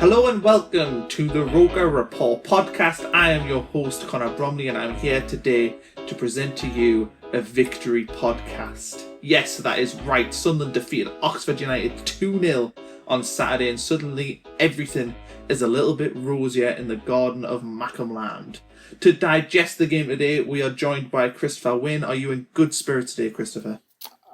Hello and welcome to the ROKER Report podcast. I am your host, Connor Bromley, and I'm here today to present to you a victory podcast. Yes, that is right. Sunderland defeated Oxford United 2-0 on Saturday, and suddenly everything is a little bit rosier in the garden of Mackhamland. To digest the game today, we are joined by Christopher Wynn. Are you in good spirits today, Christopher?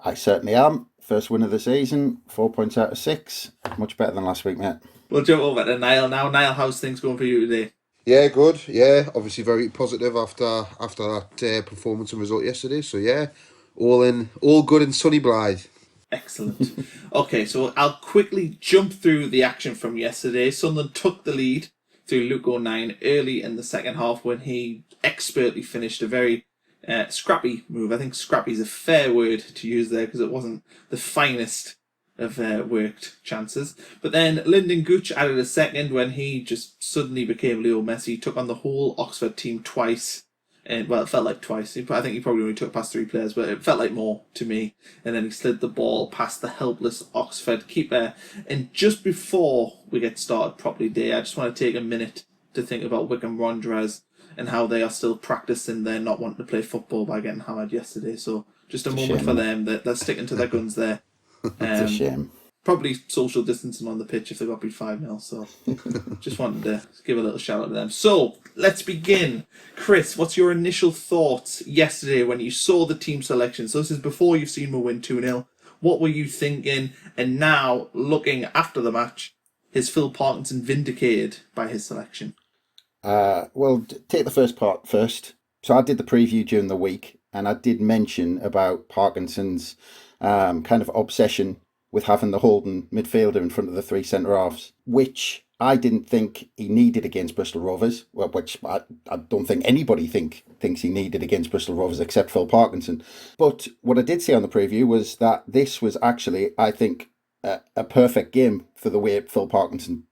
I certainly am. First win of the season, 4 points out of 6. Much better than last week, mate. We'll jump over to Niall now. Niall, how's things going for you today? Yeah, good. Yeah, obviously very positive after that performance and result yesterday. So yeah, all good in sunny Blythe. Excellent. Okay, so I'll quickly jump through the action from yesterday. Sunderland took the lead through Luke O'Nien early in the second half when he expertly finished a very scrappy move. I think scrappy is a fair word to use there because it wasn't the finest of worked chances. But then Lyndon Gooch added a second when he just suddenly became Leo Messi, took on the whole Oxford team twice. And well, it felt like twice. I think he probably only took past 3 players, but it felt like more to me. And then he slid the ball past the helpless Oxford keeper. And just before we get started properly today, I just want to take a minute to think about Wycombe Wanderers and how they are still practicing their not wanting to play football by getting hammered yesterday. So just a moment for them. They're sticking to their guns there. It's a shame. Probably social distancing on the pitch if they got beat 5-0. So just wanted to give a little shout out to them. So let's begin. Chris, what's your initial thoughts yesterday when you saw the team selection? So this is before you've seen them win 2-0. What were you thinking? And now, looking after the match, is Phil Parkinson vindicated by his selection? Well, take the first part first. So I did the preview during the week, and I did mention about Parkinson's kind of obsession with having the holding midfielder in front of the 3 centre-halves, which I didn't think he needed against Bristol Rovers, which I don't think anybody thinks he needed against Bristol Rovers except Phil Parkinson. But what I did say on the preview was that this was actually, I think, a perfect game for the way Phil Parkinson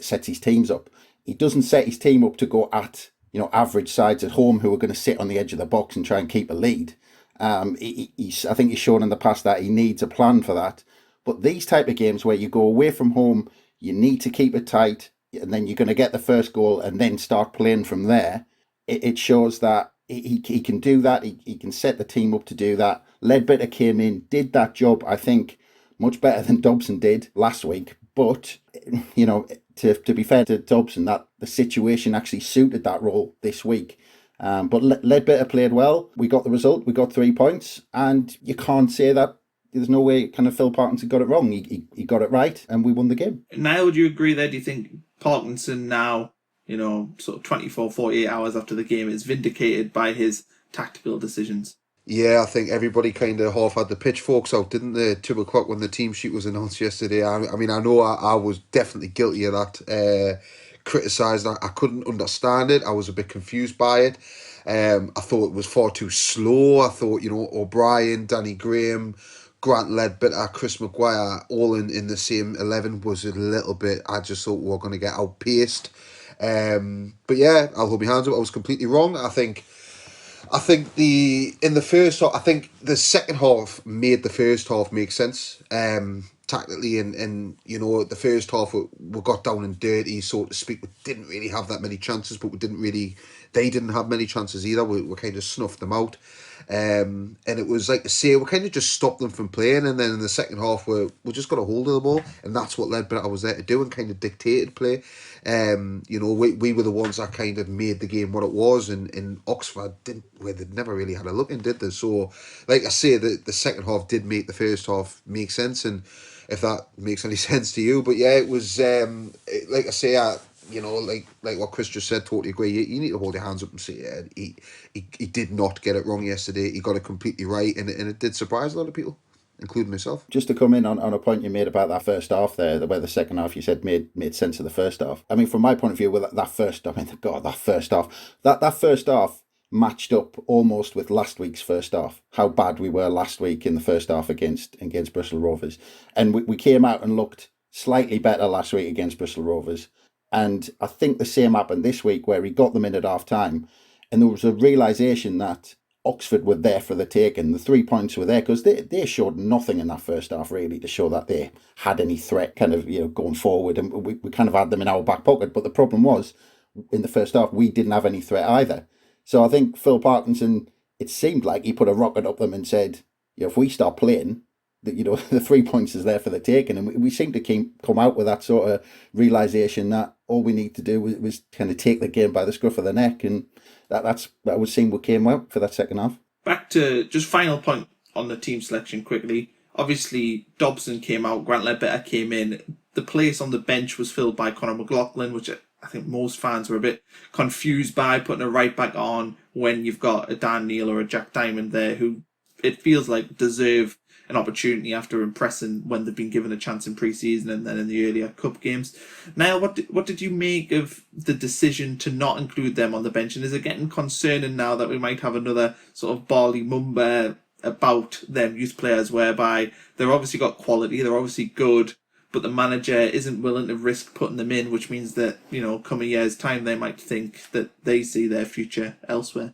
sets his teams up. He doesn't set his team up to go at average sides at home who are going to sit on the edge of the box and try and keep a lead. I think he's shown in the past that he needs a plan for that. But these type of games where you go away from home, you need to keep it tight, and then you're going to get the first goal and then start playing from there. It shows that he can do that. He can set the team up to do that. Ledbetter came in, did that job, I think, much better than Dobson did last week. But, to be fair to Dobson, that the situation actually suited that role this week. But Ledbetter played well. We got the result. We got 3 points. And you can't say that there's no way kind of Phil Parkinson got it wrong. He got it right, and we won the game. Niall, would you agree there? Do you think Parkinson now, sort of 24, 48 hours after the game, is vindicated by his tactical decisions? Yeah, I think everybody kind of half had the pitchforks out, didn't they? 2 o'clock when the team sheet was announced yesterday. I mean, I know I was definitely guilty of that. Criticised that. I couldn't understand it. I was a bit confused by it. I thought it was far too slow. I thought, O'Brien, Danny Graham, Grant Ledbetter, Chris Maguire, all in the same 11 was a little bit, I just thought we were going to get outpaced. But yeah, I'll hold my hands up. I was completely wrong. I think in the first half, I think the second half made the first half make sense. Tactically and the first half we got down and dirty, so to speak. We didn't really have that many chances, but they didn't have many chances either. We kind of snuffed them out. And it was like I say, we kind of just stopped them from playing, and then in the second half we just got a hold of the ball, and that's what Ledbetter was there to do and kind of dictated play. We were the ones that kind of made the game what it was, and Oxford they'd never really had a look in, did they? So like I say, the second half did make the first half make sense, and if that makes any sense to you. But yeah, it was like I say, like what Chris just said, totally agree. You need to hold your hands up and say, yeah, he did not get it wrong yesterday. He got it completely right, and it did surprise a lot of people, including myself. Just to come in on a point you made about that first half there, where the second half you said made sense of the first half. I mean, from my point of view, with that first half matched up almost with last week's first half. How bad we were last week in the first half against Bristol Rovers, and we came out and looked slightly better last week against Bristol Rovers. And I think the same happened this week where he got them in at half time. And there was a realisation that Oxford were there for the taking. The 3 points were there because they showed nothing in that first half really to show that they had any threat kind of, going forward. And we kind of had them in our back pocket. But the problem was, in the first half, we didn't have any threat either. So I think Phil Parkinson, it seemed like he put a rocket up them and said, if we start playing, the 3 points is there for the taking. And we seem to come out with that sort of realisation that all we need to do was kind of take the game by the scruff of the neck. And that would seem what came out for that second half. Back to just final point on the team selection quickly. Obviously, Dobson came out, Grant Ledbetter came in. The place on the bench was filled by Conor McLaughlin, which I think most fans were a bit confused by, putting a right back on when you've got a Dan Neil or a Jack Diamond there who it feels like deserve an opportunity after impressing when they've been given a chance in pre-season and then in the earlier cup games. Niall, what did you make of the decision to not include them on the bench? And is it getting concerning now that we might have another sort of Barley Mumba about them youth players whereby they've obviously got quality, they're obviously good, but the manager isn't willing to risk putting them in, which means that, come a year's time, they might think that they see their future elsewhere?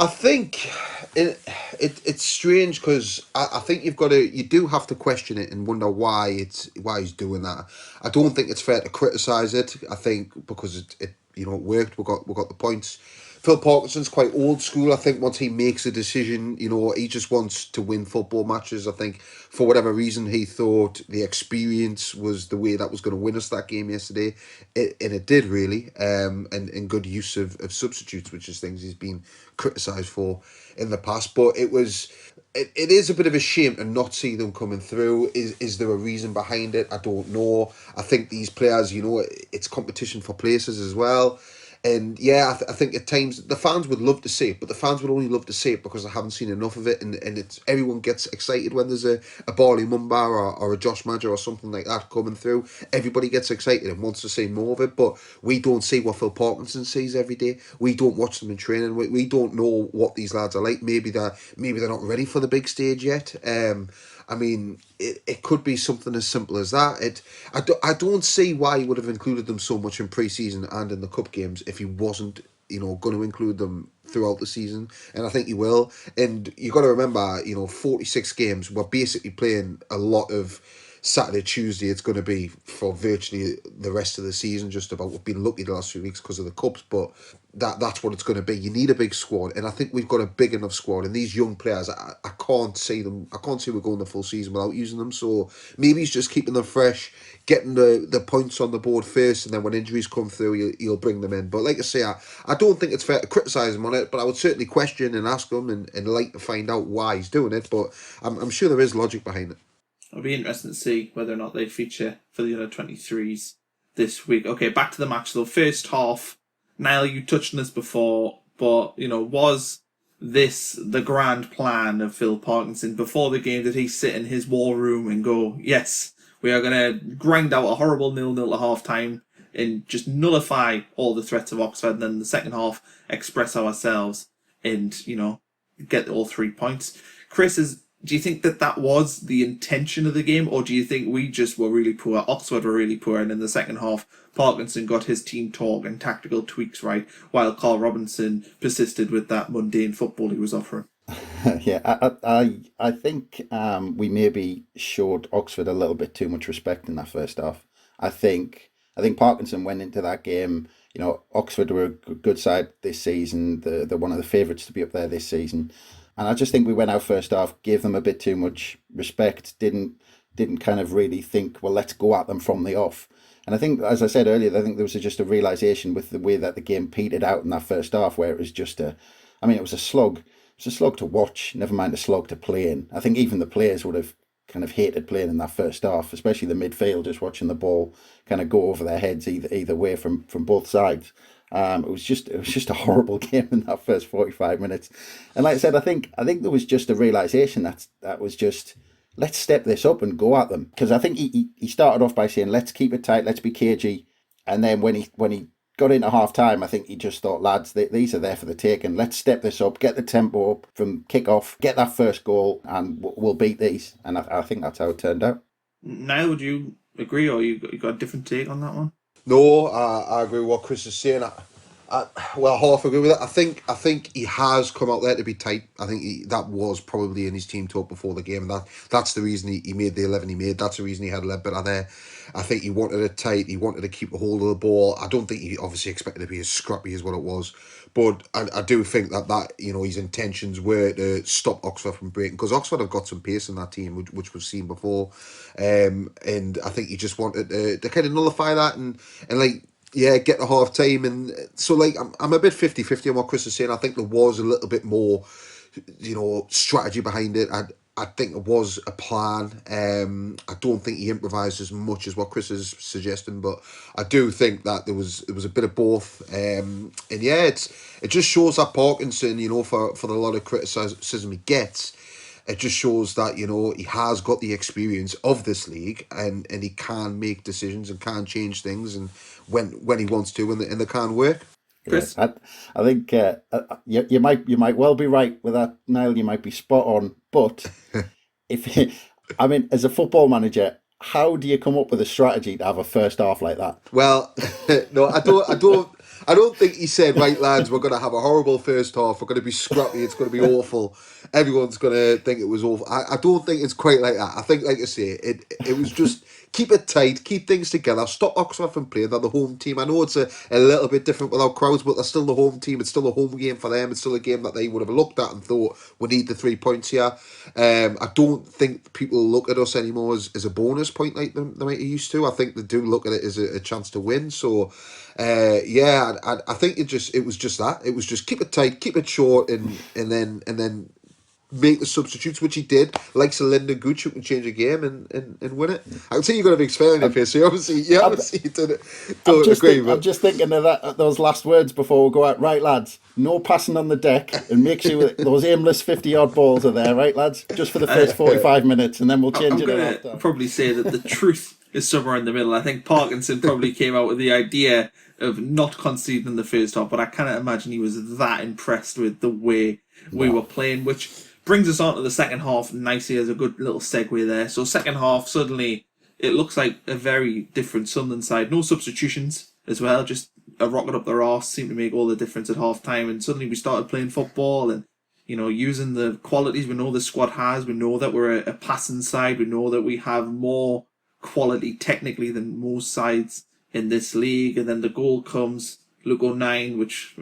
I think it's strange because I think you do have to question it and wonder why he's doing that. I don't think it's fair to criticise it. I think because it worked. We got the points. Phil Parkinson's quite old school. I think once he makes a decision, he just wants to win football matches. I think for whatever reason he thought the experience was the way that was going to win us that game yesterday, and it did really. And good use of substitutes, which is things he's been criticised for in the past. But it is a bit of a shame to not see them coming through. Is there a reason behind it? I don't know. I think these players, it's competition for places as well. And yeah, I think at times the fans would love to see it, but the fans would only love to see it because they haven't seen enough of it. And it's everyone gets excited when there's a Barley Mumba or a Josh Madger or something like that coming through. Everybody gets excited and wants to see more of it, but we don't see what Phil Parkinson sees every day. We don't watch them in training. We don't know what these lads are like. Maybe they're not ready for the big stage yet. I mean, it could be something as simple as that. I don't see why he would have included them so much in pre-season and in the cup games if he wasn't, going to include them throughout the season. And I think he will. And you got to remember, 46 games. We're basically playing a lot of Saturday, Tuesday. It's going to be for virtually the rest of the season. Just about. We've been lucky the last few weeks because of the cups, but that's what it's going to be. You need a big squad, and I think we've got a big enough squad. And these young players, I can't see them. I can't see we're going the full season without using them. So maybe he's just keeping them fresh, getting the points on the board first, and then when injuries come through, you'll bring them in. But like I say, I don't think it's fair to criticise him on it, but I would certainly question and ask him and like to find out why he's doing it. But I'm sure there is logic behind it. It'll be interesting to see whether or not they feature for the under-23s this week. Okay, back to the match though. First half, Niall, you touched on this before, but, was this the grand plan of Phil Parkinson? Before the game, did he sit in his war room and go, yes, we are going to grind out a horrible 0-0 at half-time and just nullify all the threats of Oxford, and then in the second half, express ourselves and, get all 3 points? Chris, do you think that was the intention of the game, or do you think we just were really poor, Oxford were really poor, and in the second half, Parkinson got his team talk and tactical tweaks right, while Carl Robinson persisted with that mundane football he was offering? Yeah, I think we maybe showed Oxford a little bit too much respect in that first half. I think Parkinson went into that game. Oxford were a good side this season. They're one of the favourites to be up there this season. And I just think we went out first half, gave them a bit too much respect, didn't kind of really think, well, let's go at them from the off. And I think, as I said earlier, I think there was just a realisation with the way that the game petered out in that first half, where it was just it was a slog. It was a slog to watch, never mind a slog to play in. I think even the players would have kind of hated playing in that first half, especially the midfield, just watching the ball kind of go over their heads either way from both sides. It was just a horrible game in that first 45 minutes. And like I said, I think there was just a realisation that was just, let's step this up and go at them. Because I think he started off by saying, let's keep it tight, let's be cagey. And then when he got into half time, I think he just thought, lads, these are there for the taking. Let's step this up, get the tempo up from kick off, get that first goal, and we'll beat these. And I think that's how it turned out. Now, would you agree, or you got a different take on that one? No, I agree with what Chris is saying. Well, half agree with that. I think he has come out there to be tight. I think that was probably in his team talk before the game, and that's the reason he made the 11 he made. That's the reason he had Ledbetter there. I think he wanted it tight. He wanted to keep a hold of the ball. I don't think he obviously expected to be as scrappy as what it was, but I do think that his intentions were to stop Oxford from breaking, because Oxford have got some pace in that team, which we've seen before, and I think he just wanted to kind of nullify that and like. Yeah, get to half time, and so like I'm a bit 50-50 on what Chris is saying. I think there was a little bit more, strategy behind it. I think it was a plan. I don't think he improvised as much as what Chris is suggesting, but I do think that it was a bit of both. And yeah, it just shows that Parkinson, for the lot of criticism he gets, it just shows that he has got the experience of this league, and he can make decisions and can change things, and when he wants to, and they can work. Chris? Yeah, I think you might well be right with that, Niall. You might be spot on, but as a football manager, how do you come up with a strategy to have a first half like that? Well, no, I don't think he said, right, lads, we're going to have a horrible first half. We're going to be scrappy. It's going to be awful. Everyone's going to think it was awful. I don't think it's quite like that. I think, like I say, it was just keep it tight, keep things together, stop Oxford from playing. They're the home team. I know it's a little bit different without crowds, but they're still the home team. It's still a home game for them. It's still a game that they would have looked at and thought, we need the 3 points here. I don't think people look at us anymore as a bonus point like they might used to. I think they do look at it as a chance to win. So, I think it was just that. It was just keep it tight, keep it short, and then make the substitutes, which he did, like Lyndon Gooch, who can change a game and win it. I can see you've got a big smile on your face, so you obviously don't agree. I'm just thinking of those last words before we go out. Right, lads, no passing on the deck, and make sure those aimless 50-yard balls are there, right, lads? Just for the first 45 minutes, and then we'll change it. I'm going to probably say that the truth is somewhere in the middle. I think Parkinson probably came out with the idea of not conceding in the first half, but I cannot imagine he was that impressed with the way we were playing, which brings us on to the second half nicely as a good little segue there. So second half, suddenly it looks like a very different Sunderland side. No substitutions as well, just a rocket up their arse seemed to make all the difference at half time, and suddenly we started playing football and using the qualities we know the squad has. We know that we're a passing side. We know that we have more quality technically than most sides in this league. And then the goal comes, Lugo 9, which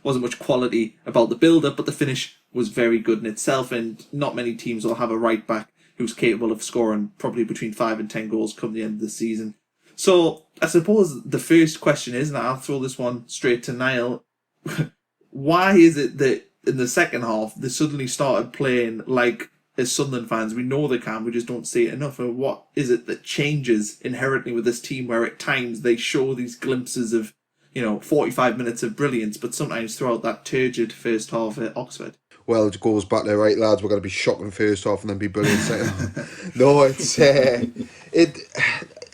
wasn't much quality about the build-up, but the finish was very good in itself, and not many teams will have a right back who's capable of scoring probably between 5 and 10 goals come the end of the season. So I suppose the first question is, and I'll throw this one straight to Niall, why is it that in the second half they suddenly started playing like, as Sunderland fans, we know they can, we just don't see it enough? And what is it that changes inherently with this team, where at times they show these glimpses of 45 minutes of brilliance, but sometimes throughout that turgid first half at Oxford? Well, it goes back there, right, lads, we're going to be shocking first half and then be brilliant second half. No, it's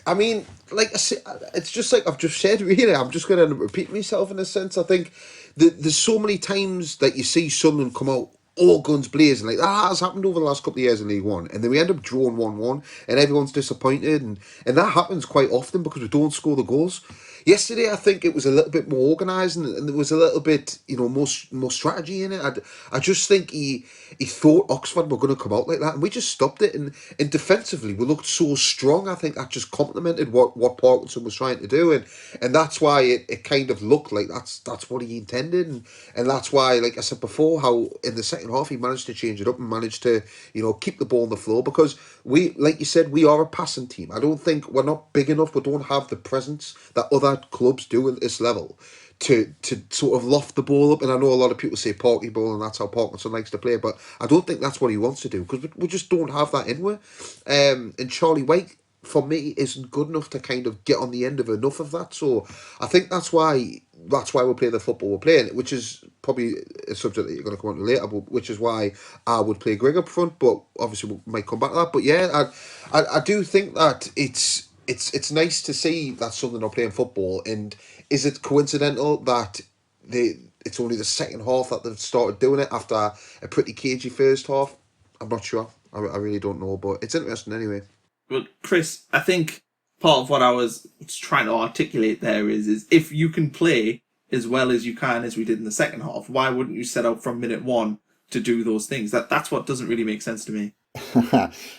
I mean, like I said, it's just like I've just said, really. I'm just going to repeat myself in a sense. I think there's so many times that you see Sunderland come out all guns blazing. Like, that has happened over the last couple of years in League One. And then we end up drawing 1-1 and everyone's disappointed. And that happens quite often because we don't score the goals. Yesterday, I think it was a little bit more organised and there was a little bit, more strategy in it. I just think he thought Oxford were going to come out like that, and we just stopped it. And defensively, we looked so strong. I think that just complemented what Parkinson was trying to do, and that's why it kind of looked like that's what he intended, and that's why, like I said before, how in the second half he managed to change it up and managed to keep the ball on the floor, because we, like you said, we are a passing team. I don't think we're not big enough. We don't have the presence that other clubs do at this level to sort of loft the ball up. And I know a lot of people say Parky ball and that's how Parkinson likes to play, but I don't think that's what he wants to do, because we just don't have that in with. And Charlie White, for me, isn't good enough to kind of get on the end of enough of that. So I think that's why we're playing the football we're playing, which is probably a subject that you're going to come on to later, but which is why I would play Greg up front, but obviously we might come back to that. But yeah, I do think that it's nice to see that Sunderland are playing football. And is it coincidental that it's only the second half that they've started doing it after a pretty cagey first half? I'm not sure. I really don't know, but it's interesting anyway. Well, Chris, I think part of what I was trying to articulate there is if you can play as well as you can, as we did in the second half, why wouldn't you set out from minute one to do those things? That's what doesn't really make sense to me.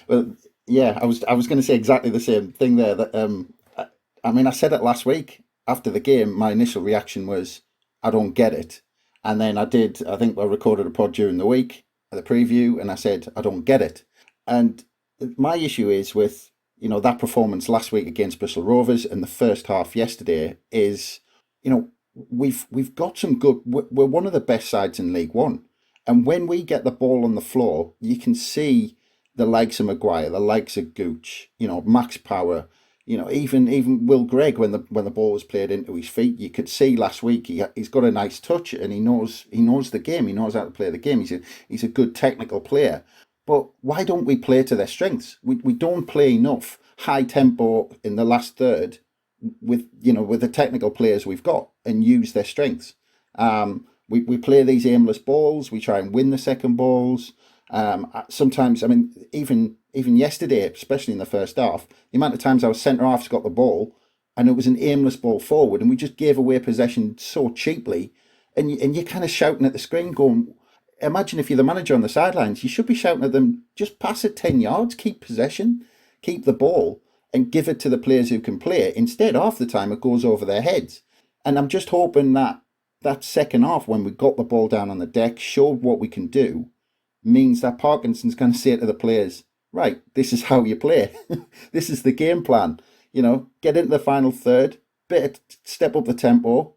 Well, yeah, I was going to say exactly the same thing there. That I mean, I said it last week after the game. My initial reaction was, I don't get it, and then I think I recorded a pod during the week, the preview, and I said I don't get it. And my issue is with that performance last week against Bristol Rovers and the first half yesterday is, we've got some good. We're one of the best sides in League One, and when we get the ball on the floor, you can see the likes of Maguire, the likes of Gooch, Max Power, even Will Gregg when the ball was played into his feet, you could see last week he's got a nice touch and he knows the game, he knows how to play the game. He's a good technical player. But why don't we play to their strengths? We don't play enough high tempo in the last third with the technical players we've got and use their strengths. We play these aimless balls. We try and win the second balls. Sometimes, I mean, even yesterday, especially in the first half, the amount of times our centre halves got the ball and it was an aimless ball forward, and we just gave away possession so cheaply, and you're kind of shouting at the screen, going, imagine if you're the manager on the sidelines, you should be shouting at them, just pass it 10 yards, keep possession, keep the ball, and give it to the players who can play it. Instead, half the time it goes over their heads. And I'm just hoping that second half, when we got the ball down on the deck, showed what we can do, means that Parkinson's going to say to the players, right, this is how you play. This is the game plan. Get into the final third, step up the tempo,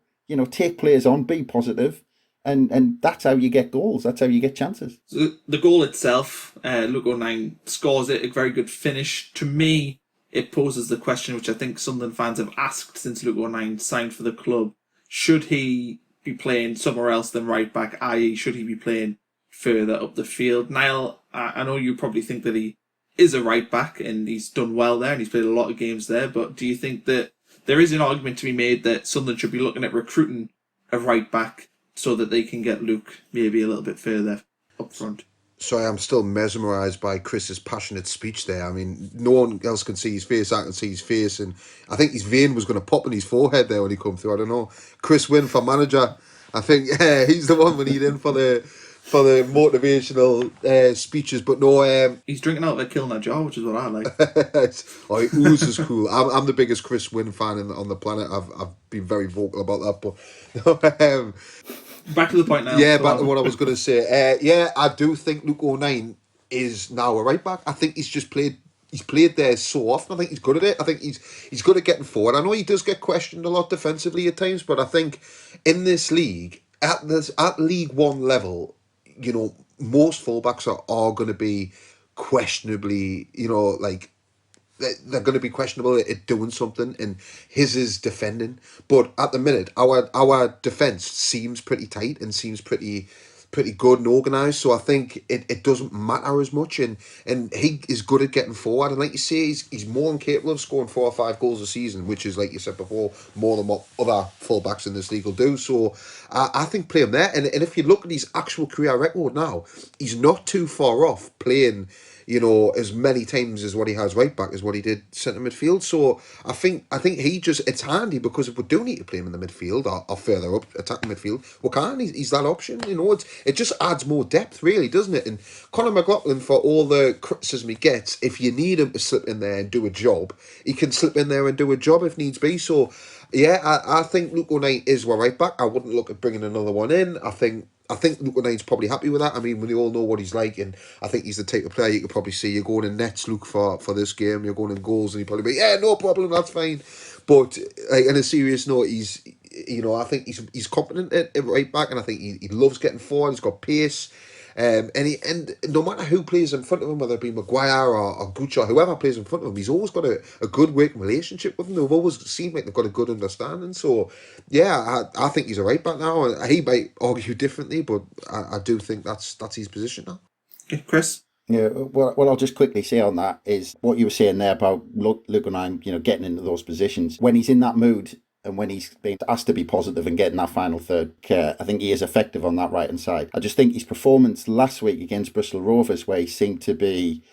take players on, be positive, and that's how you get goals. That's how you get chances. So the goal itself, Luke O'Nien scores it, a very good finish. To me, it poses the question, which I think Sunderland fans have asked since Luke O'Nien signed for the club. Should he be playing somewhere else than right back, i.e. should he be playing further up the field? Niall, I know you probably think that he is a right back and he's done well there and he's played a lot of games there, but do you think that there is an argument to be made that Sunderland should be looking at recruiting a right back so that they can get Luke maybe a little bit further up front? Sorry, I'm still mesmerised by Chris's passionate speech there. I mean, no one else can see his face. I can see his face, and I think his vein was going to pop in his forehead there when he come through. I don't know. Chris Wynn for manager. I think he's the one we need in for the motivational speeches. But no, he's drinking out of a Kilner jar, which is what I like. Oh, Ooze is cool. I'm the biggest Chris Wynn fan on the planet. I've been very vocal about that, but. Back to the point now. Yeah, back to what I was going to say. Yeah, I do think Luke O'Nien is now a right back. I think he's played there so often. I think he's good at it. I think he's good at getting forward. I know he does get questioned a lot defensively at times, but I think in this league, at League One level, most fullbacks are going to be questionably, they're going to be questionable at doing something, and his is defending. But at the minute, our defence seems pretty tight and seems pretty good and organised. So I think it doesn't matter as much, and he is good at getting forward. And like you say, he's more than capable of scoring 4 or 5 goals a season, which is, like you said before, more than what other fullbacks in this league will do. So I think play him there. And if you look at his actual career record now, he's not too far off playing as many times as what he has right back as what he did centre midfield. So I think it's handy, because if we do need to play him in the midfield or further up attacking midfield, we can. He's that option. It just adds more depth, really, doesn't it? And Conor McLaughlin, for all the criticism he gets, if you need him to slip in there and do a job, he can slip in there and do a job if needs be. So yeah, I think Luke O'Nien is our right back. I wouldn't look at bringing another one in. I think Luke O'Nien's probably happy with that. I mean, we all know what he's like, and I think he's the type of player you could probably see. You're going in nets, Luke, for this game. You're going in goals, and he'd probably be, yeah, no problem, that's fine. But on a serious note, I think he's competent at right back, and I think he loves getting forward. He's got pace. And no matter who plays in front of him, whether it be Maguire or Gooch or whoever plays in front of him, he's always got a good working relationship with them. They've always seemed like they've got a good understanding. So, yeah, I think he's a right back now. He might argue differently, but I do think that's his position now. Chris? Yeah, well, I'll just quickly say on that is what you were saying there about Luke O'Nien, getting into those positions. When he's in that mood, and when he's being asked to be positive and getting that final third, I think he is effective on that right-hand side. I just think his performance last week against Bristol Rovers, where he seemed to be,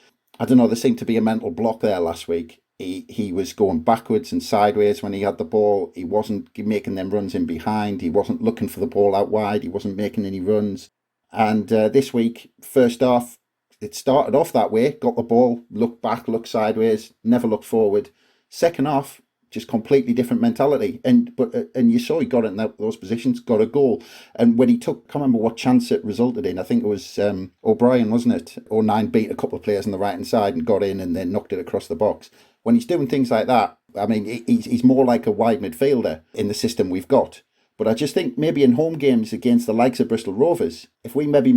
I don't know, there seemed to be a mental block there last week. He was going backwards and sideways when he had the ball. He wasn't making them runs in behind. He wasn't looking for the ball out wide. He wasn't making any runs. And this week, first half, it started off that way. Got the ball, looked back, looked sideways, never looked forward. Second half, just completely different mentality. And you saw he got in those positions, got a goal. And when he took, I can't remember what chance it resulted in. I think it was O'Brien, wasn't it? 09 beat a couple of players on the right hand side and got in and then knocked it across the box. When he's doing things like that, I mean, he's more like a wide midfielder in the system we've got. But I just think maybe in home games against the likes of Bristol Rovers, if we maybe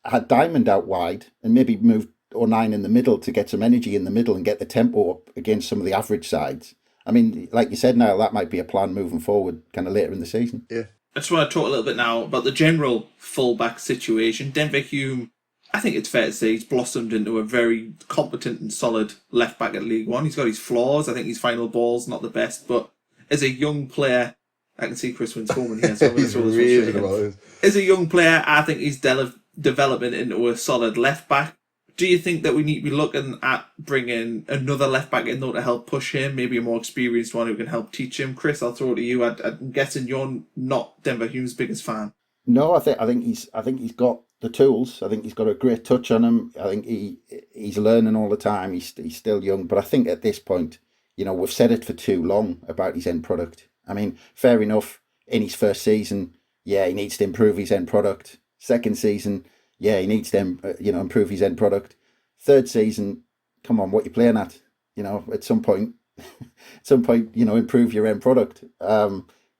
had Diamond out wide and maybe moved 09 in the middle to get some energy in the middle and get the tempo up against some of the average sides. I mean, like you said, Niall, that might be a plan moving forward kind of later in the season. Yeah. I just want to talk a little bit now about the general fullback situation. Denver Hume, I think it's fair to say he's blossomed into a very competent and solid left back at League One. He's got his flaws. I think his final ball's not the best, but as a young player, I can see Chris Winscoleman here. So He's raving about it. As a young player, I think he's developing into a solid left back. Do you think that we need to be looking at bringing another left back in though to help push him? Maybe a more experienced one who can help teach him. Chris, I'll throw it to you. I'm guessing you're not Denver Hume's biggest fan. No, I think he's got the tools. I think he's got a great touch on him. I think he's learning all the time. He's still young, but I think at this point, we've said it for too long about his end product. I mean, fair enough. In his first season, yeah, he needs to improve his end product. Second season, yeah, he needs to improve his end product. Third season, come on, what you playing at? At some point, improve your end product.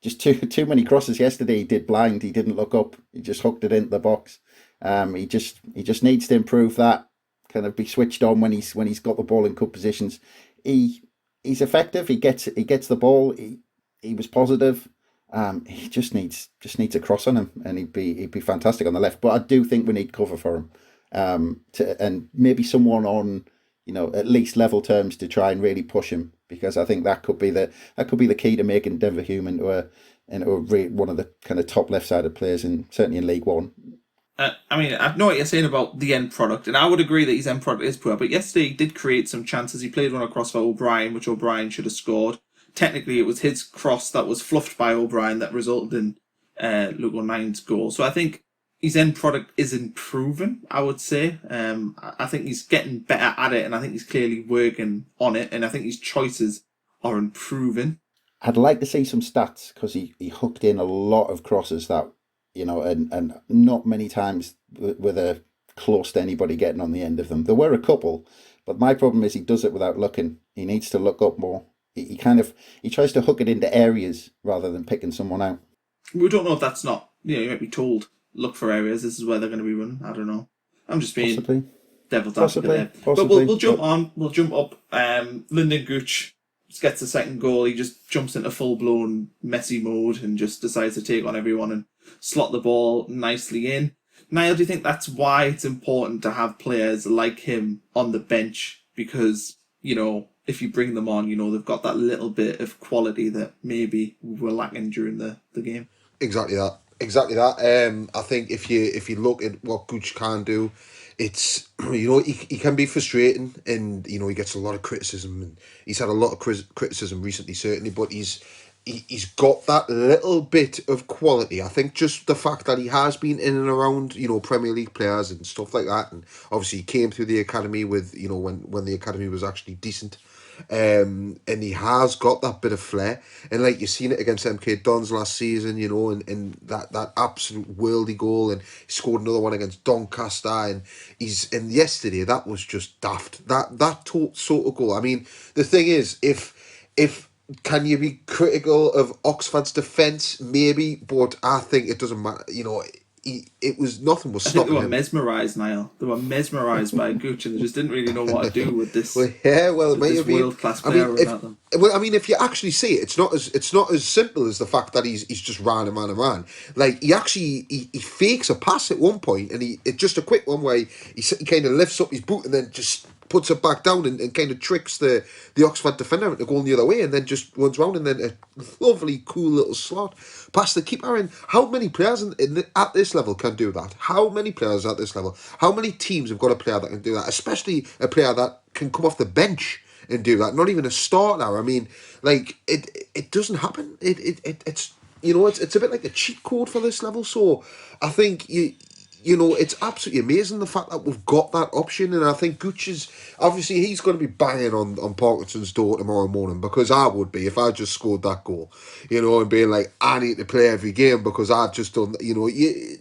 Just too many crosses yesterday. He did blind. He didn't look up. He just hooked it into the box. He just needs to improve that. Kind of be switched on when he's got the ball in good positions. He's effective. He gets the ball. He was positive. He just needs a cross on him, and he'd be fantastic on the left. But I do think we need cover for him, and maybe someone on at least level terms to try and really push him, because I think that could be the key to making Denver Hume into one of the kind of top left-sided players certainly in League One. I mean, I know what you're saying about the end product, and I would agree that his end product is poor, but yesterday he did create some chances. He played one across for O'Brien, which O'Brien should have scored. Technically, it was his cross that was fluffed by O'Brien that resulted in Luke 09's goal. So I think his end product is improving, I would say. I think he's getting better at it, and I think he's clearly working on it, and I think his choices are improving. I'd like to see some stats, because he hooked in a lot of crosses that, and not many times were there close to anybody getting on the end of them. There were a couple, but my problem is he does it without looking. He needs to look up more. He tries to hook it into areas rather than picking someone out. We don't know if that's not, you might be told, look for areas, this is where they're going to be running. I don't know. I'm just being devil's advocate there. But we'll jump on, we'll jump up. Lyndon Gooch gets the second goal. He just jumps into full-blown Messi mode and just decides to take on everyone and slot the ball nicely in. Niall, do you think that's why it's important to have players like him on the bench? Because, if you bring them on, they've got that little bit of quality that maybe we were lacking during the game. Exactly that. I think if you look at what Gooch can do, it's he can be frustrating, and he gets a lot of criticism, and he's had a lot of criticism recently, certainly, but he's got that little bit of quality. I think just the fact that he has been in and around Premier League players and stuff like that, and obviously he came through the academy with when the academy was actually decent. And he has got that bit of flair, and like you've seen it against MK Dons last season, and that absolute worldy goal, and he scored another one against Doncaster, and yesterday that was just daft. That sort of goal. I mean, the thing is, if can you be critical of Oxford's defence? Maybe, but I think it doesn't matter. Nothing was stopping him. They were mesmerised, Niall. They were mesmerised by Gooch, and they just didn't really know what to do with this. This world-class player at them. If you actually see it, it's not as simple as the fact that he's just ran and ran and ran. Like he fakes a pass at one point, and it's just a quick one where he kind of lifts up his boot and then just puts it back down and kind of tricks the Oxford defender into going the other way, and then just runs round, and then a lovely, cool little slot past the keeper. And how many players at this level can do that? How many players at this level? How many teams have got a player that can do that? Especially a player that can come off the bench. and do that. Not even a starter. I mean, like it doesn't happen. It's it's a bit like a cheat code for this level. So I think it's absolutely amazing the fact that we've got that option, and I think Gooch is obviously he's going to be banging on Parkinson's door tomorrow morning, because I would be if I just scored that goal, and being like, I need to play every game because I've just done,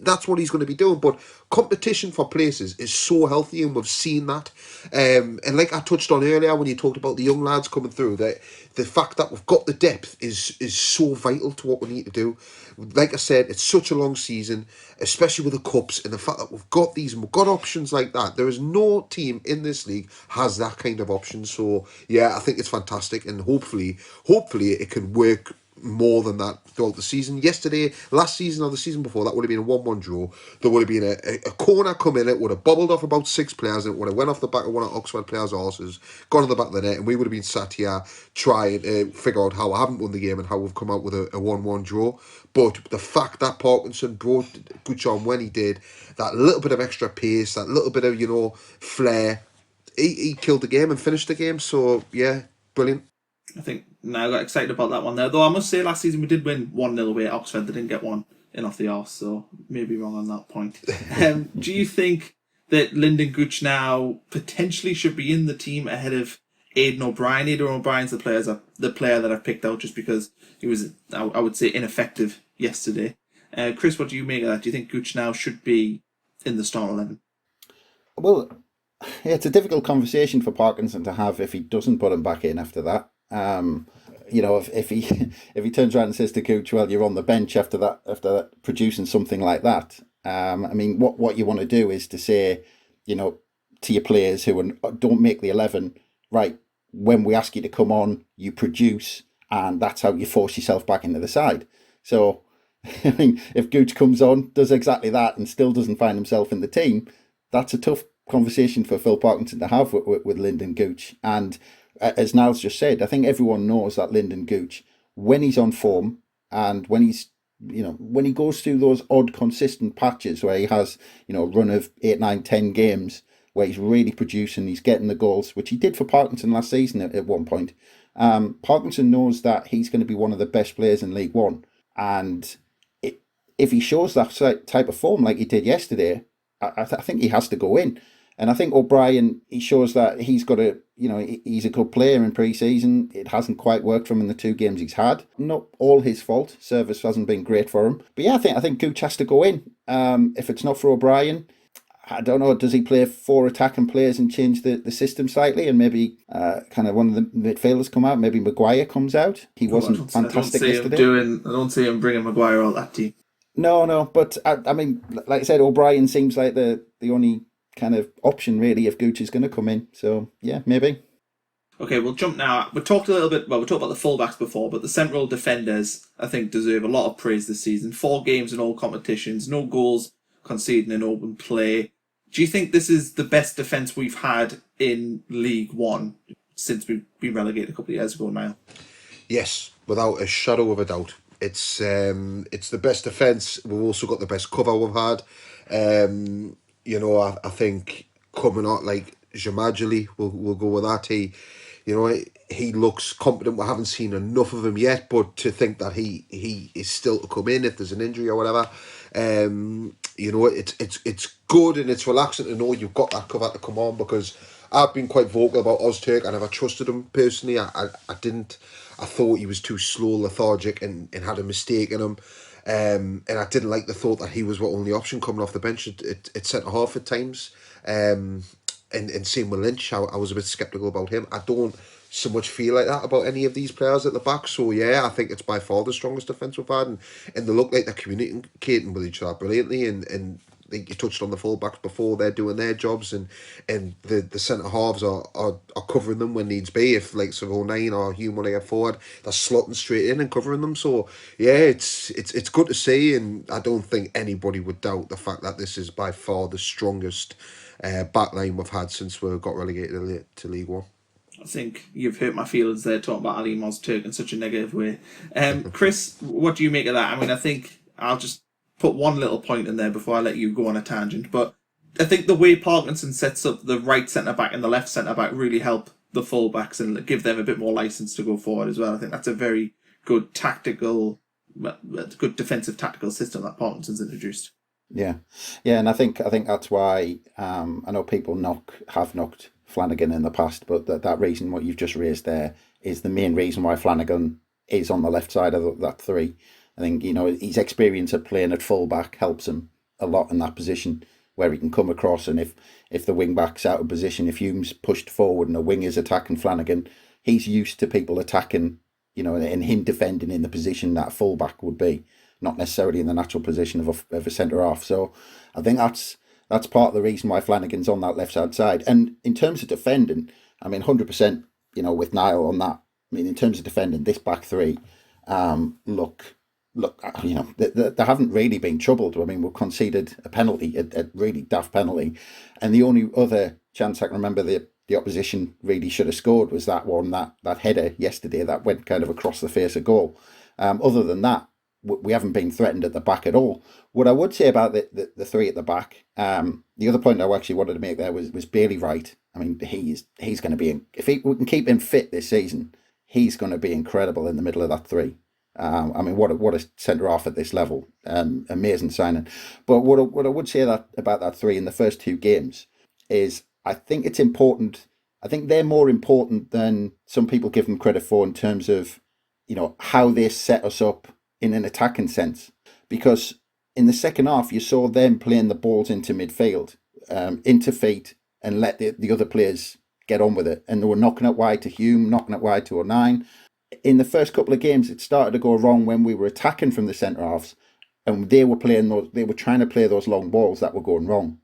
that's what he's going to be doing. But competition for places is so healthy, and we've seen that. And like I touched on earlier when you talked about the young lads coming through, that the fact that we've got the depth is so vital to what we need to do. Like I said, it's such a long season, especially with the cups, and the fact that we've got these and we've got options like that. There is no team in this league has that kind of option. So yeah, I think it's fantastic, and hopefully it can work more than that throughout the season. Last season or the season before, that would have been a 1-1 draw. There would have been a corner come in, it would have bubbled off about 6 players, and it would have went off the back of one of Oxford players' horses, gone on the back of the net, and we would have been sat here trying to figure out how I haven't won the game and how we've come out with a 1-1 draw. But the fact that Parkinson brought Gooch on when he did, that little bit of extra pace, that little bit of, flair, he killed the game and finished the game. So yeah, brilliant. I think now I got excited about that one there. Though I must say last season we did win 1-0 away at Oxford. They didn't get one in off the arse, so maybe wrong on that point. Do you think that Lyndon Gooch now potentially should be in the team ahead of Aidan O'Brien? Aidan O'Brien's the player that I've picked out just because he was, I would say, ineffective yesterday. Chris, what do you make of that? Do you think Gooch now should be in the starting 11? Well, it's a difficult conversation for Parkinson to have if he doesn't put him back in after that. If he turns around and says to Gooch, well, you're on the bench after producing something like that. What you want to do is to say, to your players who don't make the 11, right, when we ask you to come on, you produce, and that's how you force yourself back into the side. So, if Gooch comes on, does exactly that, and still doesn't find himself in the team, that's a tough conversation for Phil Parkinson to have with Lyndon Gooch. And as Niall's just said, I think everyone knows that Lyndon Gooch, when he's on form and when he's, when he goes through those odd consistent patches where he has, a run of 8, 9, 10 games where he's really producing, he's getting the goals, which he did for Parkinson last season at one point. Parkinson knows that he's going to be one of the best players in League One. And if he shows that type of form like he did yesterday, I think he has to go in. And I think O'Brien, he shows that he's got he's a good player in pre-season. It hasn't quite worked for him in the 2 games he's had. Not all his fault. Service hasn't been great for him. But yeah, I think Gooch has to go in. If it's not for O'Brien, I don't know, does he play 4 attacking players and change the system slightly, and maybe kind of one of the midfielders come out, maybe Maguire comes out? He wasn't fantastic yesterday. I don't see him bringing Maguire out that team. No, but I mean, like I said, O'Brien seems like the only kind of option really if Gooch is going to come in. So yeah, maybe. Okay, we'll jump now. We talked about the fullbacks before, but the central defenders, I think, deserve a lot of praise this season. 4 games in all competitions, no goals conceded in open play. Do you think this is the best defence we've had in League One since we've been relegated a couple of years ago now? Yes, without a shadow of a doubt. It's the best defence. We've also got the best cover we've had. I think coming out like Jamajali, we'll go with that. He looks competent. We haven't seen enough of him yet, but to think that he is still to come in if there's an injury or whatever, it's good and it's relaxing to know you've got that cover to come on, because I've been quite vocal about Ozturk. I never trusted him personally. I didn't. I thought he was too slow, lethargic, and had a mistake in him. And I didn't like the thought that he was our only option coming off the bench at centre half at times. And same with Lynch, I was a bit sceptical about him. I don't so much feel like that about any of these players at the back. So yeah, I think it's by far the strongest defence we've had, and they look like they're communicating with each other brilliantly. And I think you touched on the fullbacks before; they're doing their jobs, and the centre halves are covering them when needs be. If like O'Nien or Hume want to get forward, they're slotting straight in and covering them. So yeah, it's good to see, and I don't think anybody would doubt the fact that this is by far the strongest backline we've had since we got relegated to League One. I think you've hurt my feelings there talking about Ali Ozturk in such a negative way. Chris, what do you make of that? I mean, I think I'll just put one little point in there before I let you go on a tangent, but I think the way Parkinson sets up the right centre-back and the left centre-back really help the fullbacks and give them a bit more license to go forward as well. I think that's a very good good defensive tactical system that Parkinson's introduced. Yeah, and I think that's why I know people have knocked Flanagan in the past, but that reason what you've just raised there is the main reason why Flanagan is on the left side of that three. I think his experience of playing at fullback helps him a lot in that position where he can come across, and if the wing back's out of position, if Hume's pushed forward and a wing is attacking Flanagan, he's used to people attacking, and him defending in the position that fullback would be, not necessarily in the natural position of a centre half. So I think that's part of the reason why Flanagan's on that left hand side. And in terms of defending, 100%, with Niall on that. In terms of defending, this back three, look, they haven't really been troubled. We've conceded a penalty, a really daft penalty, and the only other chance I can remember the opposition really should have scored was that one, that header yesterday that went kind of across the face of goal. Other than that, we haven't been threatened at the back at all. What I would say about the three at the back, the other point I actually wanted to make there was Bailey Wright. He's going to be, if we can keep him fit this season, he's going to be incredible in the middle of that three. What a centre half at this level. Amazing signing. But what I would say about that three in the first two games is I think it's important. I think they're more important than some people give them credit for in terms of, how they set us up in an attacking sense. Because in the second half, you saw them playing the balls into midfield, into feet, and let the other players get on with it. And they were knocking it wide to Hume, knocking it wide to O'Nien. In the first couple of games, it started to go wrong when we were attacking from the centre halves, and they were trying to play those long balls that were going wrong.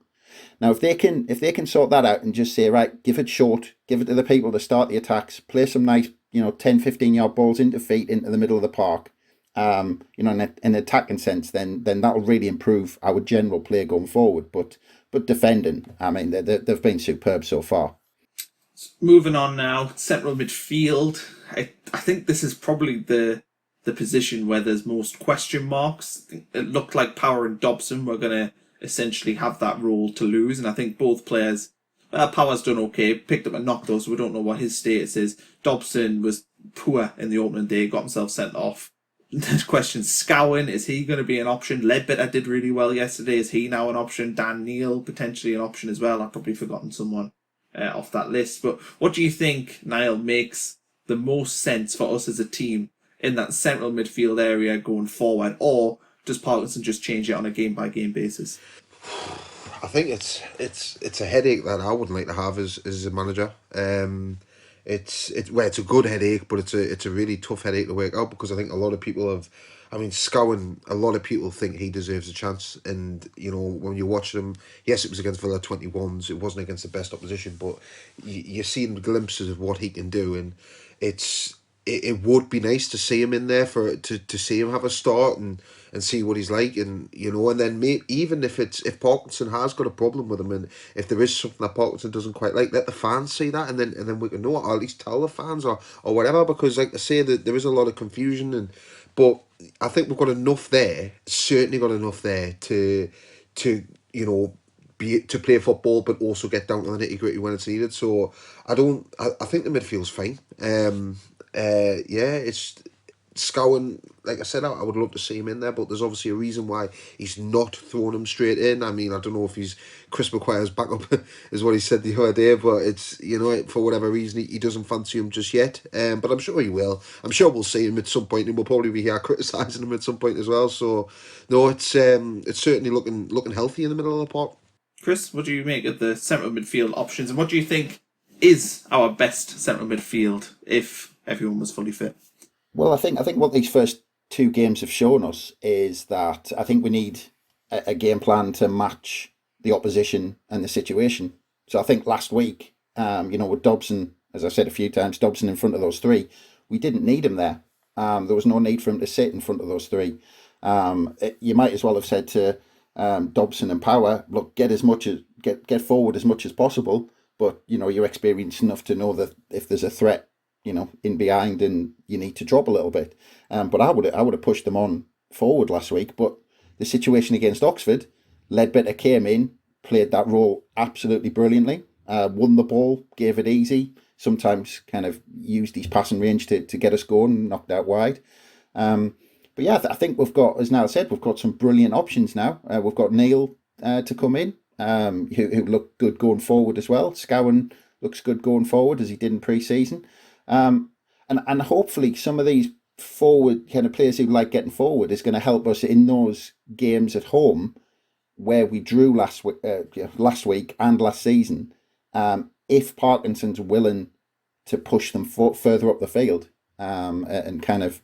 Now, if they can sort that out and just say, right, give it short, give it to the people to start the attacks, play some nice, 10, 15-yard balls into feet into the middle of the park, in an attacking sense, then that'll really improve our general play going forward. But defending, they've been superb so far. Moving on now, central midfield. I think this is probably the position where there's most question marks. It looked like Power and Dobson were going to essentially have that role to lose, and I think both players, Power's done okay, picked up a knock though, so we don't know what his status is. Dobson was poor in the opening day, got himself sent off. The question, Scowen, is he going to be an option? Ledbetter did really well yesterday. Is he now an option? Dan Neil, potentially an option as well. I've probably forgotten someone off that list. But what do you think, Niall, makes the most sense for us as a team in that central midfield area going forward? Or does Parkinson just change it on a game-by-game basis? I think it's a headache that I wouldn't like to have as a manager. It's a good headache, but it's a really tough headache to work out, because I think a lot of people have. Scowen, a lot of people think he deserves a chance, and when you watch him, yes, it was against Villa 21s, it wasn't against the best opposition, but you're seeing glimpses of what he can do, and it would be nice to see him in there to see him have a start and see what he's like, and and then even if Parkinson has got a problem with him, and if there is something that Parkinson doesn't quite like, let the fans see that, and then we can know, or at least tell the fans or whatever, because like I say, that there is a lot of confusion, but I think we've got enough there, certainly got enough there to play football, but also get down to the nitty gritty when it's needed. So I think the midfield's fine. It's Scowen, like I said, I would love to see him in there, but there's obviously a reason why he's not throwing him straight in. I don't know if he's Chris McQuire's backup, is what he said the other day, but it's, for whatever reason, he doesn't fancy him just yet. But I'm sure he will. I'm sure we'll see him at some point, and we'll probably be here criticising him at some point as well. So, no, it's certainly looking healthy in the middle of the park. Chris, what do you make of the central midfield options, and what do you think is our best central midfield if everyone was fully fit? Well, I think what these first two games have shown us is that I think we need a game plan to match the opposition and the situation. So I think last week, with Dobson, as I said a few times, Dobson in front of those three, we didn't need him there. There was no need for him to sit in front of those three. You might as well have said to Dobson and Power, look, get forward as much as possible, but you're experienced enough to know that if there's a threat, in behind, and you need to drop a little bit. But I would have pushed them on forward last week. But the situation against Oxford, Ledbetter came in, played that role absolutely brilliantly, won the ball, gave it easy, sometimes kind of used his passing range to get us going, knocked out wide. But yeah, I think we've got, as Niall said, we've got some brilliant options now. We've got Neil to come in, who looked good going forward as well. Scowen looks good going forward as he did in pre-season. And hopefully some of these forward kind of players who like getting forward is going to help us in those games at home where we drew last week and last season. If Parkinson's willing to push them further up the field and kind of,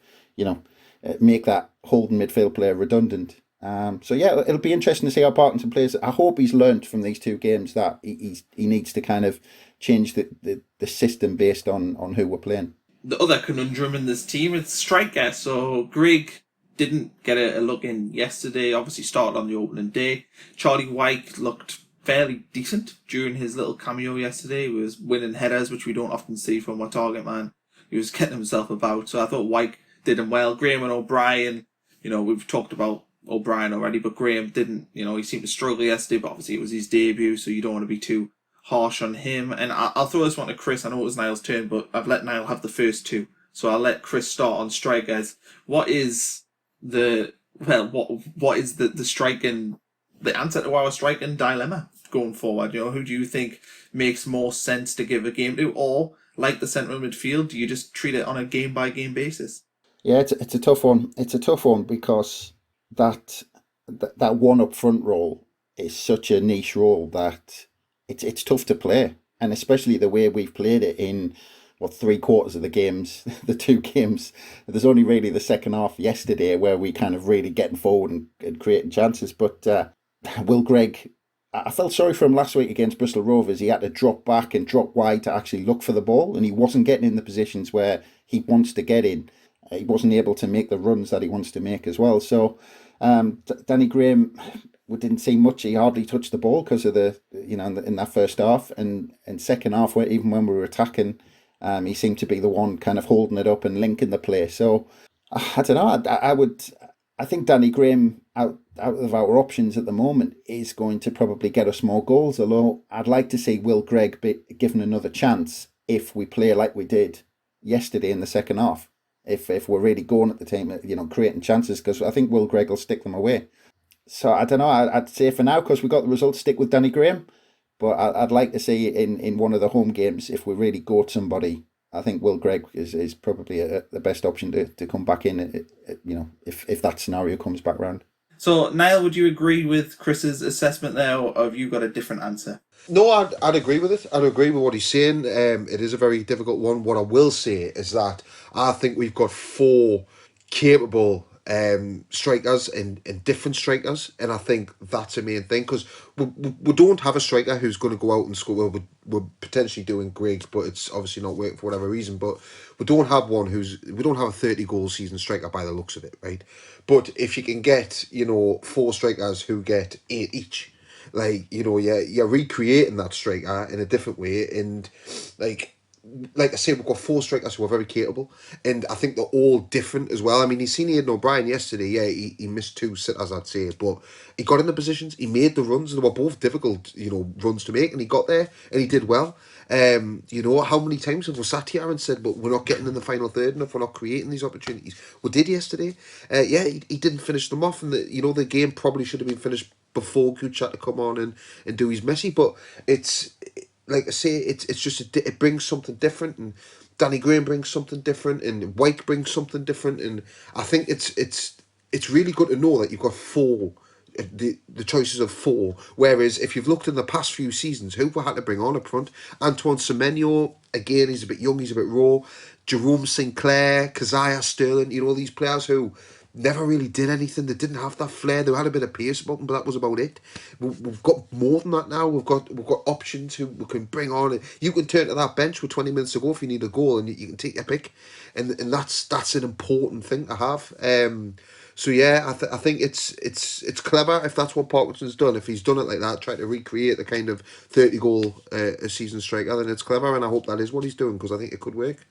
make that holding midfield player redundant. So yeah, it'll be interesting to see how Parkinson plays. I hope he's learnt from these two games that he needs to kind of change the system based on who we're playing. The other conundrum in this team is striker. So Greg didn't get a look in yesterday, obviously started on the opening day. Charlie White looked fairly decent during his little cameo yesterday. He was winning headers, which we don't often see from our target man. He was getting himself about. So I thought White did him well. Graham and O'Brien, we've talked about O'Brien already, but Graham didn't, he seemed to struggle yesterday, but obviously it was his debut, so you don't want to be too harsh on him. And I'll throw this one to Chris. I know it was Niall's turn, but I've let Niall have the first two. So I'll let Chris start on strikers. What is the striking, the answer to our striking dilemma going forward? Who do you think makes more sense to give a game to? Or, like the central midfield, do you just treat it on a game-by-game basis? Yeah, it's a tough one. It's a tough one because that one up front role is such a niche role that it's tough to play, and especially the way we've played it in 3/4 of the games, the two games. There's only really the second half yesterday where we kind of really getting forward and creating chances. But Will Gregg, I felt sorry for him last week against Bristol Rovers. He had to drop back and drop wide to actually look for the ball, and he wasn't getting in the positions where he wants to get in. He wasn't able to make the runs that he wants to make as well. So Danny Graham, we didn't see much. He hardly touched the ball because of in that first half, and second half, even when we were attacking, he seemed to be the one kind of holding it up and linking the play. So I don't know. I think Danny Graham out of our options at the moment is going to probably get us more goals. Although I'd like to see Will Gregg be given another chance if we play like we did yesterday in the second half. If we're really going at the team, creating chances, because I think Will Gregg will stick them away. So I don't know. I'd say for now, because we got the results, stick with Danny Graham. But I'd like to see in one of the home games, if we really go to somebody, I think Will Gregg is probably the best option to come back in. If that scenario comes back round. So Niall, would you agree with Chris's assessment there, or have you got a different answer? No, I'd agree with it. I'd agree with what he's saying. It is a very difficult one. What I will say is that I think we've got four capable strikers and different strikers, and I think that's the main thing, because we don't have a striker who's going to go out and score. Well, we're potentially doing Griggs, but it's obviously not working for whatever reason. But we don't have we don't have a 30-goal season striker by the looks of it, right? But if you can get four strikers who get 8 each, you're recreating that striker in a different way, and like I say, we've got four strikers who are very capable, and I think they're all different as well. I mean, he's seen Aidan O'Brien yesterday. Yeah, he missed 2 sitters, I'd say, but he got in the positions, he made the runs. They were both difficult, runs to make, and he got there and he did well. How many times have we sat here and said, but we're not getting in the final third enough, we're not creating these opportunities? We did yesterday. He didn't finish them off, and the game probably should have been finished before Gooch had to come on and do his Messi. But it's like I say, it's just it brings something different, and Danny Graham brings something different, and White brings something different, and I think it's really good to know that you've got four. The choices of four. Whereas if you've looked in the past few seasons, who we had to bring on up front? Antoine Semenyo, again, he's a bit young, he's a bit raw. Jerome Sinclair, Keziah Sterling, these players who never really did anything. They didn't have that flair. They had a bit of pace about them, but that was about it. We've got more than that now. We've got options who we can bring on. You can turn to that bench with 20 minutes to go if you need a goal, and you can take your pick, and that's an important thing to have. So yeah, I think it's clever if that's what Parkinson's done. If he's done it like that, trying to recreate the kind of 30-goal a season striker, then it's clever, and I hope that is what he's doing, because I think it could work.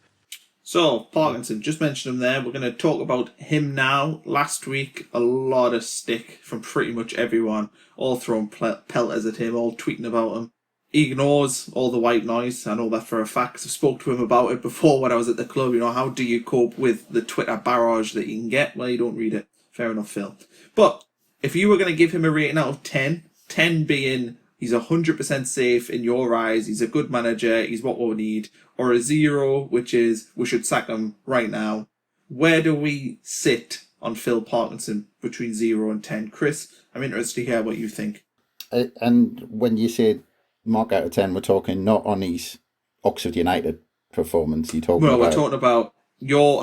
So, Parkinson, just mentioned him there. We're going to talk about him now. Last week, a lot of stick from pretty much everyone, all throwing pelters at him, all tweeting about him. He ignores all the white noise. I know that for a fact. I've spoke to him about it before when I was at the club. How do you cope with the Twitter barrage that you can get? Well, you don't read it. Fair enough, Phil. But if you were going to give him a rating out of 10, 10 being he's 100% safe in your eyes, he's a good manager, he's what we need, or a 0, which is we should sack him right now, where do we sit on Phil Parkinson between 0 and 10? Chris, I'm interested to hear what you think. And when you say mark out of 10, we're talking not on his Oxford United performance. You're talking We're talking about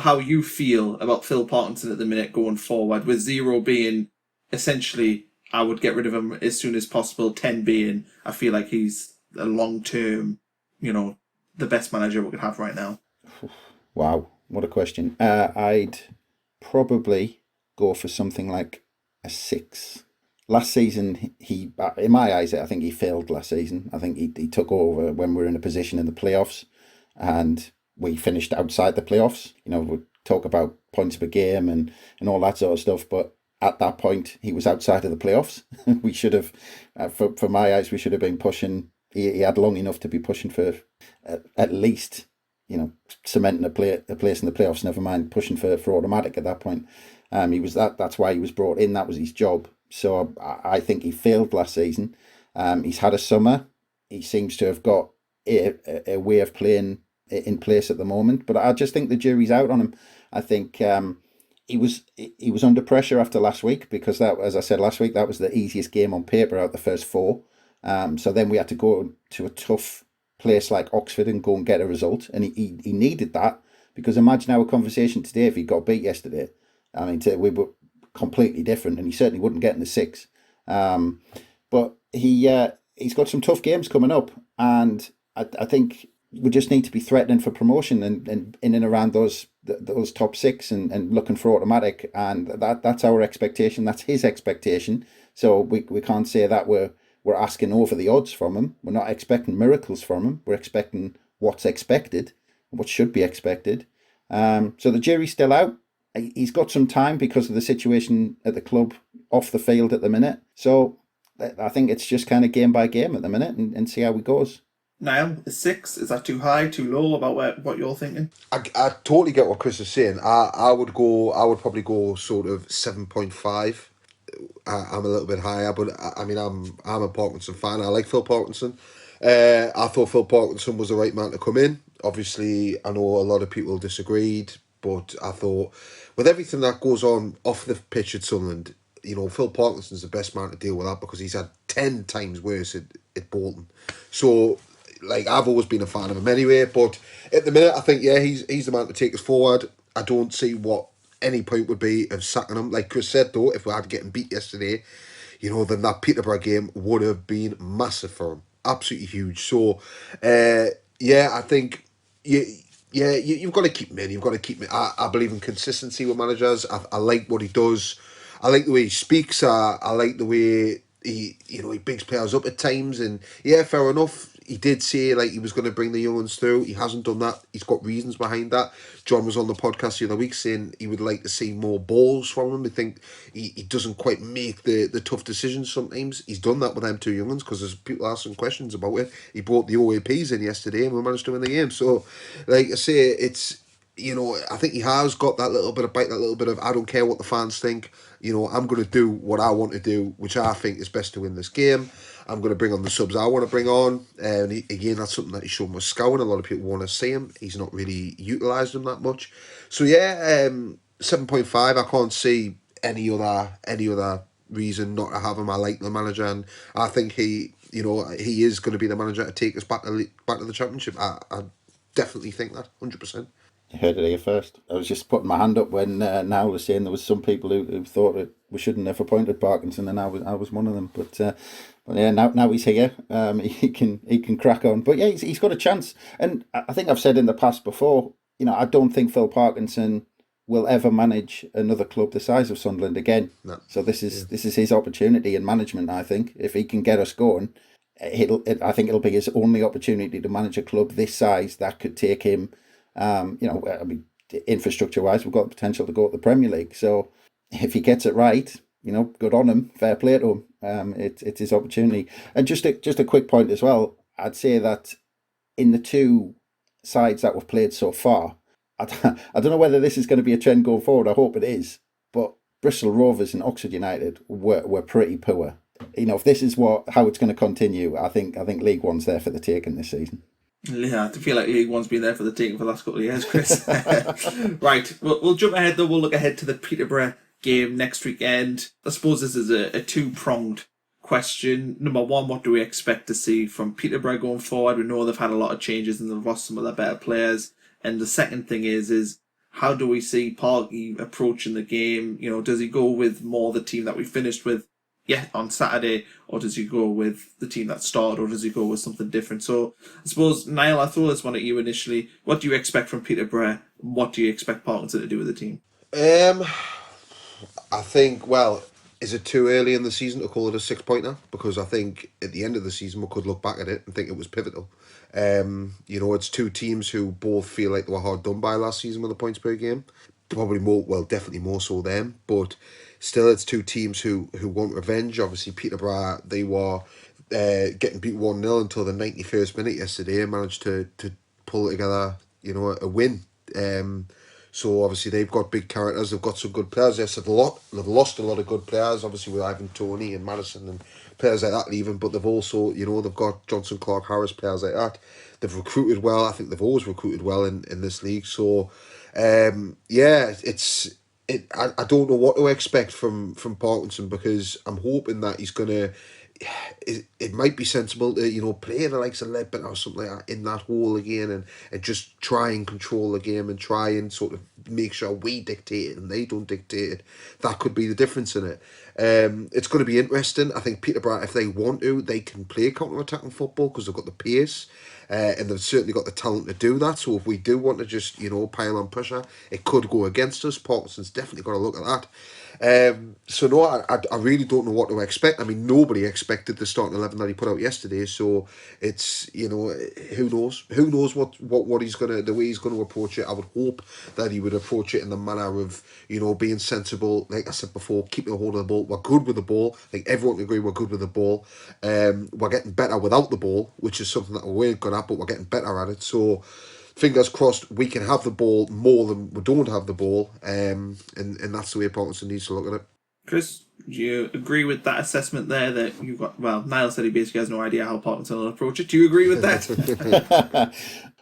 how you feel about Phil Parkinson at the minute going forward, with 0 being essentially I would get rid of him as soon as possible, 10 being I feel like he's a long-term, the best manager we could have right now. Wow, what a question. I'd probably go for something like a 6. Last season, he, in my eyes, I think he failed last season. I think he took over when we were in a position in the playoffs, and we finished outside the playoffs. We talk about points per game and all that sort of stuff, but at that point, he was outside of the playoffs. We should have, for my eyes, we should have been pushing. He had long enough to be pushing for at least, cementing a place in the playoffs. Never mind pushing for automatic at that point. He was that's why he was brought in. That was his job. So I think he failed last season. He's had a summer. He seems to have got a way of playing in place at the moment. But I just think the jury's out on him. I think he was under pressure after last week because that, as I said last week, that was the easiest game on paper out the first 4. So then we had to go to a tough place like Oxford and go and get a result. And he needed that, because imagine our conversation today if he got beat yesterday. I mean, we were completely different, and he certainly wouldn't get in the 6. But he's got some tough games coming up, and I think we just need to be threatening for promotion and in and around those top 6 and looking for automatic, and that's our expectation. That's his expectation. So we can't say that we're asking over the odds from him. We're not expecting miracles from him. We're expecting what's expected, what should be expected. So the jury's still out. He's got some time because of the situation at the club off the field at the minute. So I think it's just kind of game by game at the minute and see how he goes. Niall, a 6, is that too high, too low, about what you're thinking? I totally get what Chris is saying. I would probably go sort of 7.5. I'm a little bit higher, but I mean I'm a Parkinson fan. I like Phil Parkinson. I thought Phil Parkinson was the right man to come in. Obviously, I know a lot of people disagreed, but I thought with everything that goes on off the pitch at Sunderland, Phil Parkinson's the best man to deal with that, because he's had 10 times worse at Bolton. So, I've always been a fan of him anyway, but at the minute, I think, he's the man to take us forward. I don't see what any point would be of sacking him. Like Chris said, though, if we had getting beat yesterday, then that Peterborough game would have been massive for him. Absolutely huge. So, I think, you've got to keep him in. You've got to keep him in. I believe in consistency with managers. I like what he does. I like the way he speaks. I like the way he bigs players up at times. And fair enough. He did say he was going to bring the young ones through. He hasn't done that. He's got reasons behind that. John was on the podcast the other week saying he would like to see more balls from him. I think he doesn't quite make the tough decisions sometimes. He's done that with them 2 young ones, because there's people asking questions about it. He brought the OAPs in yesterday and we managed to win the game. So, like I say, it's, I think he has got that little bit of bite, that little bit of, I don't care what the fans think. I'm going to do what I want to do, which I think is best to win this game. I'm going to bring on the subs I want to bring on. And again, that's something that he's shown with Scowen. A lot of people want to see him. He's not really utilised him that much. So 7.5. I can't see any other reason not to have him. I like the manager, and I think he is going to be the manager to take us back to the Championship. I definitely think that 100%. You heard it here first. I was just putting my hand up when Niall was saying there was some people who thought that we shouldn't have appointed Parkinson, and I was one of them. But now he's here. He can crack on. But yeah, he's got a chance. And I think I've said in the past before, I don't think Phil Parkinson will ever manage another club the size of Sunderland again. No. So this is his opportunity in management. I think if he can get us going, I think it'll be his only opportunity to manage a club this size that could take him. I mean, infrastructure-wise, we've got the potential to go to the Premier League. So if he gets it right, good on him. Fair play to him. It's his opportunity. And just a quick point as well. I'd say that in the two sides that we've played so far, I don't know whether this is going to be a trend going forward. I hope it is. But Bristol Rovers and Oxford United were pretty poor. If this is how it's going to continue, I think League One's there for the taking this season. Yeah, I feel like League One's been there for the taking for the last couple of years, Chris. Right, we'll jump ahead though. We'll look ahead to the Peterborough game next weekend. I suppose this is a two-pronged question. Number one, what do we expect to see from Peterborough going forward? We know they've had a lot of changes and they've lost some of their better players. And the second thing is how do we see Parky approaching the game? Does he go with more the team that we finished with on Saturday, or does he go with the team that started, or does he go with something different? So I suppose, Niall, I'll throw this one at you initially. What do you expect from Peterborough? What do you expect Parkinson to do with the team? I think, is it too early in the season to call it a 6-pointer? Because I think at the end of the season we could look back at it and think it was pivotal. It's two teams who both feel like they were hard done by last season with the points per game. Definitely more so them, but still it's two teams who want revenge. Obviously Peterborough, they were getting beat 1-0 until the 91st minute yesterday and managed to pull together, a win. So obviously they've got big characters, they've got some good players. They've lost a lot of good players, obviously with Ivan Toney and Madison and players like that leaving, but they've also, they've got Johnson, Clark, Harris, players like that. They've recruited well. I think they've always recruited well in this league. So I don't know what to expect from Parkinson, because I'm hoping that he's gonna. It might be sensible to play the likes of Ledbetter or something like that in that hole again, and just try and control the game and try and sort of make sure we dictate it and they don't dictate it. That could be the difference in it. It's going to be interesting. I think Peterborough, if they want to, they can play counter-attacking football because they've got the pace. And they've certainly got the talent to do that. So if we do want to just, pile on pressure, it could go against us. Parkinson's definitely got to look at that. So no, I really don't know what to expect. I mean, nobody expected the starting 11 that he put out yesterday. So it's, who knows? Who knows what he's gonna, the way he's gonna approach it. I would hope that he would approach it in the manner of, being sensible. Like I said before, keeping a hold of the ball. We're good with the ball. I think everyone can agree we're good with the ball. We're getting better without the ball, which is something that we weren't good at, but we're getting better at it. So fingers crossed we can have the ball more than we don't have the ball, and that's the way Parkinson needs to look at it. Chris, do you agree with that assessment there that you've got? Well, Niall said he basically has no idea how Parkinson will approach it. Do you agree with that?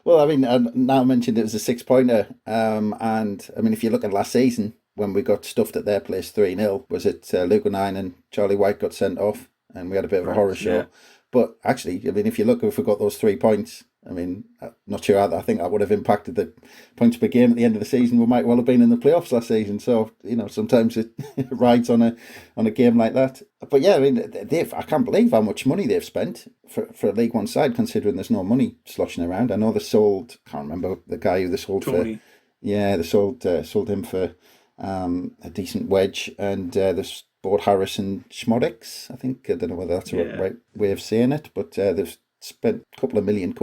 Well, I mean, Niall mentioned it was a 6-pointer, and I mean, if you look at last season when we got stuffed at their place 3-0, was it Luke O'Nien and Charlie White got sent off, and we had a bit of a horror show. Yeah. But actually, I mean, if we got those 3 points, I mean, I'm not sure I think that would have impacted the points per game at the end of the season. We might well have been in the playoffs last season. So, sometimes it rides on a game like that. But yeah, I mean, I can't believe how much money they've spent for a League One side, considering there's no money sloshing around. I know they sold, can't remember the guy who they sold Tony. For. Yeah, they sold him for a decent wedge, and they bought Harris and Schmodix. I think, I don't know whether that's the right way of saying it, but they've spent a couple of £1 million,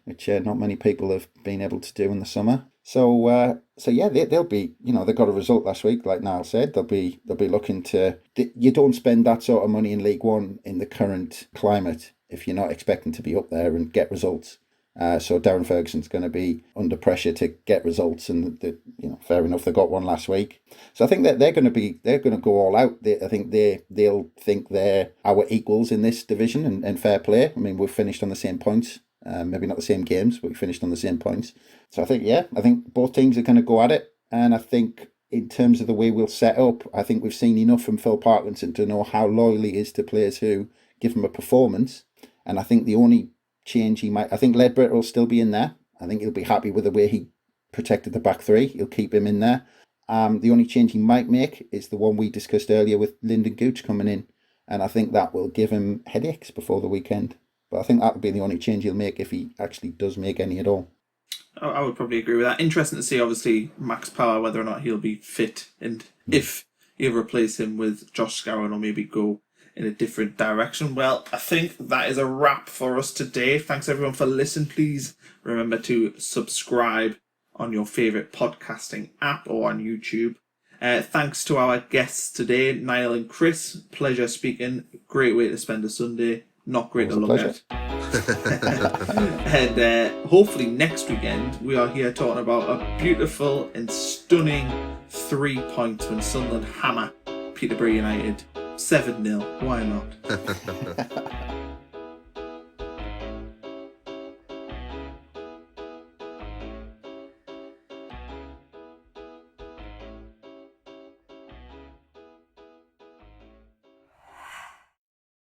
which not many people have been able to do in the summer. So yeah, they'll be, they got a result last week, like Niall said. They'll be looking to. You don't spend that sort of money in League One in the current climate if you're not expecting to be up there and get results. So Darren Ferguson's going to be under pressure to get results, and fair enough, they got one last week. So I think that they're going to go all out. I think they'll think they're our equals in this division, and fair play. I mean, we've finished on the same points, maybe not the same games, but we finished on the same points. So I think both teams are going to go at it, and I think in terms of the way we'll set up, I think we've seen enough from Phil Parkinson to know how loyal he is to players who give him a performance, and I think the only change I think Ledbetter will still be in there. I think he'll be happy with the way he protected the back three. He'll keep him in there. The only change he might make is the one we discussed earlier with Lyndon Gooch coming in, and I think that will give him headaches before the weekend. But I think that would be the only change he'll make, if he actually does make any at all. I would probably agree with that. Interesting to see, obviously, Max Power, whether or not he'll be fit, and if he'll replace him with Josh Scowen or maybe go in a different direction. Well, I think that is a wrap for us today. Thanks everyone for listening. Please remember to subscribe on your favourite podcasting app or on YouTube. Thanks to our guests today, Niall and Chris. Pleasure speaking. Great way to spend a Sunday. not great to Always a look at. And hopefully next weekend we are here talking about a beautiful and stunning 3 points when Sunderland hammer Peterborough United 7-0. Why not?